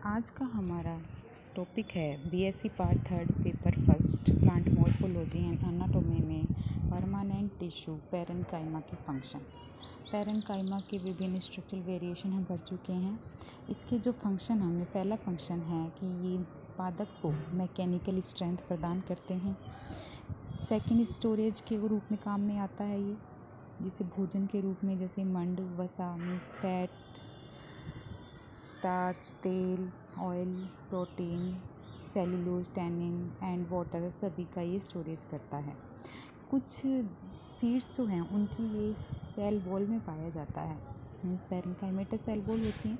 आज का हमारा टॉपिक है BSc part third paper first plant morphology and anatomy में परमानेंट टिश्यू पैरेन्काइमा के फंक्शन। पैरेन्काइमा के विभिन्न स्ट्रक्चरल वेरिएशन हम पढ़ चुके हैं। इसके जो फंक्शन हैं, पहला फंक्शन है कि ये पादप को मैकेनिकल स्ट्रेंथ प्रदान करते हैं। सेकंड, स्टोरेज के रूप में काम में आता है ये, जिसे भोजन के रूप में जैसे मंड, वसा, फैट, स्टार्च, तेल, oil, protein, cellulose, tannin and water सभी का ये स्टोरेज करता है। कुछ सीड्स जो हैं उनकी ये सेल वॉल में पाया जाता है, मीन्स पैरेन्काइमेटा सेल वॉल होती हैं।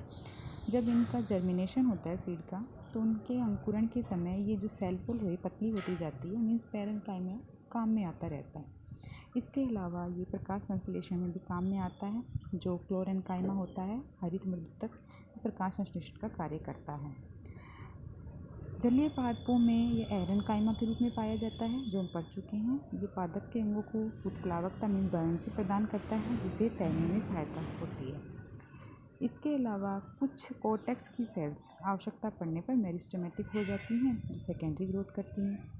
जब इनका जर्मिनेशन होता है सीड का, तो उनके अंकुरण के समय ये जो सेल वॉल है पतली होती जाती है, मीन्स पैरेन्काइमा काम में आता रहता है। इसके अलावा ये प्रकाश संश्लेषण में भी काम में आता है। जो क्लोरेन्काइमा होता है, हरित मृदुतक प्रकाश संश्लेषण का कार्य करता है। जलीय पादपों में ये एरेन्काइमा के रूप में पाया जाता है, जो हम पढ़ चुके हैं। ये पादप के अंगों को उत्प्लावकता मीन्स बायोन्सी प्रदान करता है, जिसे तैरने में सहायता होती है। इसके अलावा कुछ कोर्टेक्स की सेल्स आवश्यकता पड़ने पर मेरिस्टेमेटिक हो जाती हैं, जो सेकेंडरी ग्रोथ करती हैं।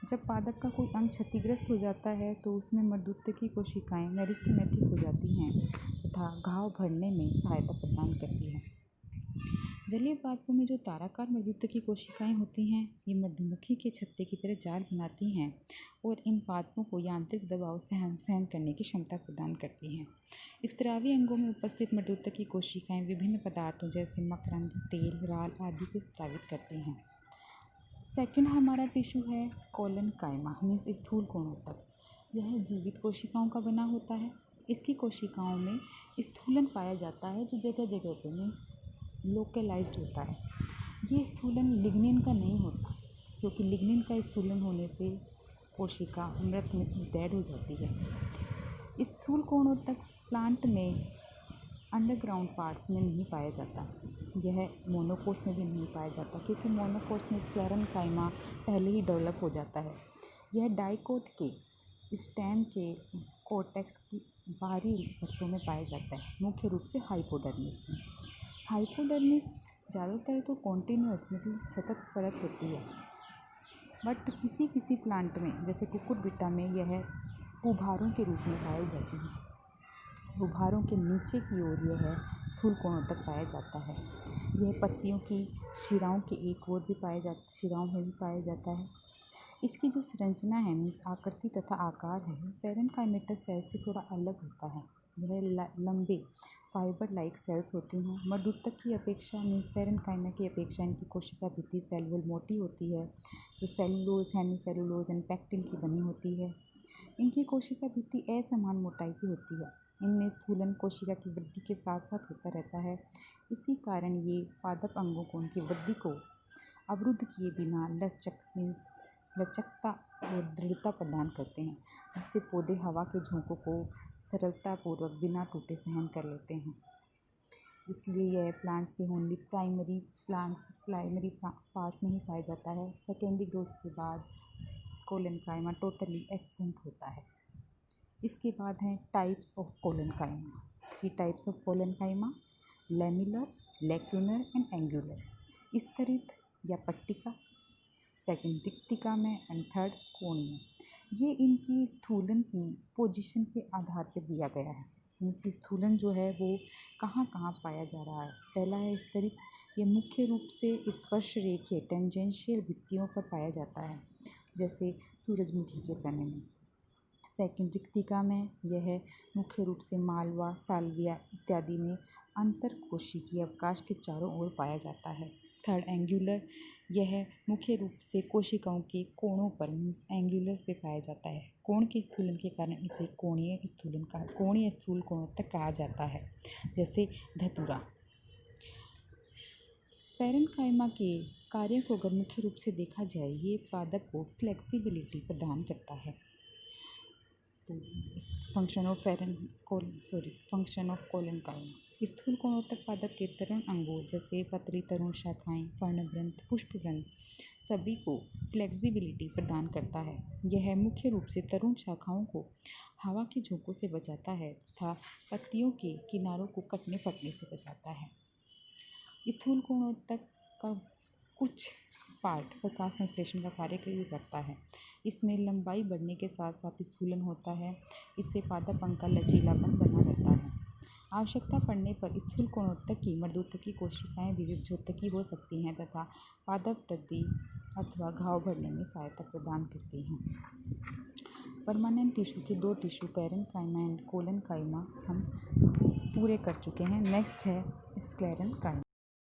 जब पादप का कोई अंग क्षतिग्रस्त हो जाता है तो उसमें मर्दूत की कोशिकाएं मेरिस्टेमेटिक हो जाती हैं तथा घाव भरने में सहायता प्रदान करती हैं। जलीय पादपों में जो ताराकार मर्दूत की कोशिकाएं होती हैं, ये मधुमक्खी के छत्ते की तरह जाल बनाती हैं और इन पादपों को यांत्रिक दबाव सहन करने की क्षमता प्रदान करती हैं। स्त्रावी अंगों में उपस्थित मर्दूत की कोशिकाएं विभिन्न पदार्थों जैसे मकरंद, तेल, राल आदि को स्रावित करती हैं। सेकंड हमारा टिश्यू है कोलेनकाइमा, मीन्स स्थूल कोणोत्तक। यह जीवित कोशिकाओं का बना होता है। इसकी कोशिकाओं में स्थूलन पाया जाता है, जो जगह जगह पर मीन्स लोकलाइज्ड होता है। ये स्थूलन लिग्निन का नहीं होता, क्योंकि लिग्निन का स्थूलन होने से कोशिका मृत मीन्स डेड हो जाती है। स्थूल कोणोत्तक प्लांट में अंडरग्राउंड पार्ट्स में नहीं पाया जाता। यह मोनोकोट्स में भी नहीं पाया जाता, क्योंकि मोनोकोट्स में स्क्लेरेन्काइमा पहले ही डेवलप हो जाता है। यह डाइकोट के स्टेम के कोर्टेक्स की बाहरी परतों में पाया जाता है, मुख्य रूप से हाइपोडर्मिस में। हाइपोडर्मिस ज़्यादातर तो कॉन्टिन्यूअस मतलब सतत परत होती है, बट किसी किसी प्लांट में जैसे कुकुरबिटा में यह उभारों के रूप में पाई जाती है। उभारों के नीचे की ओर यह स्थूल कोणोत्तक पाया जाता है। यह पत्तियों की शिराओं के एक ओर भी शिराओं में भी पाया जाता है। इसकी जो संरचना है मीन्स आकृति तथा आकार है, पैरेन्काइमेटा सेल से थोड़ा अलग होता है। यह लंबे फाइबर लाइक सेल्स होती हैं। मर्दूतक की अपेक्षा मीन्स पैरेन्काइमा की अपेक्षा इनकी कोशिका भित्ति सेल वॉल मोटी होती है, जो सेलुलोज, हेमीसेलुलोज एंड पैक्टिन की बनी होती है। इनकी कोशिका भित्ति असमान मोटाई की होती है। इनमें स्थूलन कोशिका की वृद्धि के साथ साथ होता रहता है। इसी कारण ये पादप अंगों को उनकी वृद्धि को अवरुद्ध किए बिना लचकता और दृढ़ता प्रदान करते हैं, जिससे पौधे हवा के झोंकों को सरलतापूर्वक बिना टूटे सहन कर लेते हैं। इसलिए यह प्लांट्स के ओनली प्राइमरी पार्ट्स में ही पाया जाता है। सेकेंडरी ग्रोथ के बाद कोलेनकाइमा टोटली एब्सेंट होता है। इसके बाद हैं types of collenchyma. 3 types of collenchyma: lamellar, lacunar and angular. स्तरित या पट्टिका, सेकंड दिक्तिका में एंड थर्ड कोणीय। ये इनकी स्थूलन की पोजीशन के आधार पर दिया गया है। इनकी स्थूलन जो है वो कहाँ कहाँ पाया जा रहा है। पहला है स्तरित। ये मुख्य रूप से स्पर्श रेखीय टेंजेंशियल भित्तियों पर पाया जाता है, जैसे सूरजमुखी के तने में। सेकंड दिक्तिका में यह मुख्य रूप से मालवा, साल्विया इत्यादि में अंतरकोशिकीय अवकाश के चारों ओर पाया जाता है। थर्ड एंगुलर, यह मुख्य रूप से कोशिकाओं के कोणों पर मीन्स एंगुलर्स पे पाया जाता है। कोण के स्थूलन के कारण इसे कोणीय स्थूल कोणोत्तक कहा जाता है, जैसे धतूरा। पैरेन्काइमा के कार्यों को अगर मुख्य रूप से देखा जाए, ये पादप को फ्लेक्सिबिलिटी प्रदान करता है। तो फंक्शन ऑफ कोलेनकाइमा: स्थूल कोणोत्तक पादप के तरुण अंगों जैसे पतरी, तरुण शाखाएं, पर्णग्रंथ, पुष्पग्रंथ सभी को फ्लेक्सिबिलिटी प्रदान करता है। यह मुख्य रूप से तरुण शाखाओं को हवा के झोंकों से बचाता है तथा पत्तियों के किनारों को कटने फटने से बचाता है। स्थूल कोणोत्तक का कुछ पार्ट प्रकाश संश्लेषण का कार्य भी करता है। इसमें लंबाई बढ़ने के साथ साथ स्थूलन होता है। इससे पादप अंग का लचीलापन बना रहता है। आवश्यकता पड़ने पर स्थूल कोणोत्तकी मर्दोत्तकी कोशिकाएं भी विभजोत्तकी हो सकती हैं तथा पादप वृद्धि अथवा घाव भरने में सहायता प्रदान करती हैं। परमानेंट टिश्यू के 2 टिश्यू पैरेन्काइमा एंड कोलेनकाइमा हम पूरे कर चुके हैं। नेक्स्ट है स्क्लेरेन्काइमा।